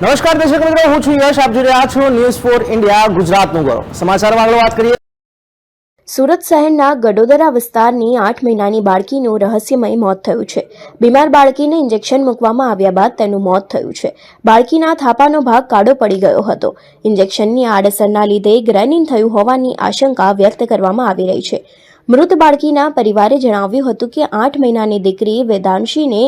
નમસ્કાર દર્શક મિત્રો, હું છું યશ. આપ જોઈ રહ્યા છો ન્યૂઝ4 ઇન્ડિયા ગુજરાતનું ગૌરવ. સમાચારમાં આગળ વાત કરીએ. સુરત શહેરના ગડોદરા વિસ્તારની 8 મહિનાની બાળકીનું રહસ્યમય મોત થયું છે. બીમાર બાળકીને ઇન્જેક્શન મૂકવામાં આવ્યા બાદ તેનું મોત થયું છે. બાળકીના થાપાનો ભાગ કાળો પડી ગયો હતો. ઇન્જેક્શનની આડઅસરના લીધે ગ્રેનિન થયું હોવાની આશંકા વ્યક્ત કરવામાં આવી રહી છે. મૃત બાળકીના પરિવારે જણાવ્યું હતું કે 8 મહિનાની દીકરી વેદાંશીને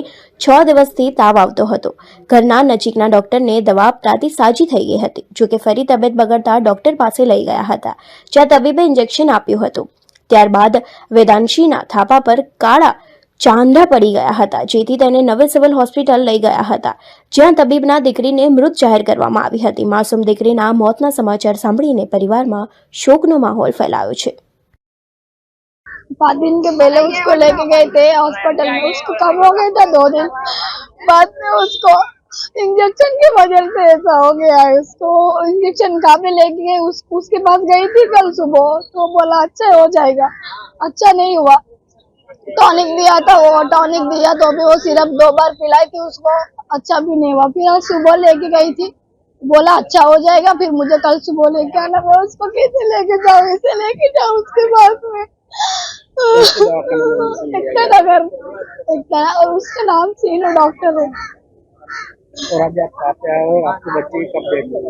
6 દિવસથી તાવ આવતો હતો. ઘરના નજીકના ડોક્ટરને દવા આપતા તે સાજી થઈ ગઈ હતી. જોકે ફરી તબિયત બગડતા ડોક્ટર પાસે લઈ ગયા હતા, જ્યાં તબીબે ઇન્જેક્શન આપ્યું હતું. ત્યારબાદ વેદાંશીના થાપા પર કાળા ચાંદા પડી ગયા હતા, જેથી તેને નવે સિવિલ હોસ્પિટલ લઈ ગયા હતા, જ્યાં તબીબના દીકરીને મૃત જાહેર કરવામાં આવી હતી. માસૂમ દીકરીના મોતના સમાચાર સાંભળીને પરિવારમાં શોકનો માહોલ ફેલાયો છે. 5 दिन के पहले उसको लेके गए थे हॉस्पिटल में, उसको कम हो गया था 2 दिन बाद में उसको इंजेक्शन की वजह से ऐसा हो गया है। उसको इंजेक्शन कहाँ पे लेके गए, उसके पास गई थी कल सुबह, तो बोला अच्छा हो जाएगा, अच्छा नहीं हुआ। टॉनिक दिया था, वो टॉनिक दिया तो भी वो सिर्फ 2 बार पिलाई थी, उसको अच्छा भी नहीं हुआ। फिर आज सुबह लेके गई थी, बोला अच्छा हो जाएगा, फिर मुझे कल सुबह लेके आना। मैं उसको कैसे लेके जाऊँ, इसे लेके जाऊँ उसके पास में एकता नगर, और उसका नाम सीनो डॉक्टर है। और आज आप कहाँ पे आए हो, आपके बच्चे की कब डेट हुई?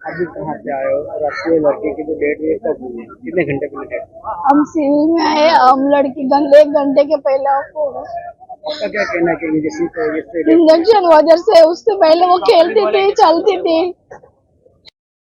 अभी कहाँ पे आए हो और आपके लड़के की जो डेट हुई है कब हुई है, कितने घंटे पहले डेट? हम सिविल में आए, हम लड़की 1 घंटे के पहले आपको आपका क्या कहना है कि इंजेक्शन की वजह से इंजेक्शन वजह से, उससे पहले वो खेलती थी, चलती थी,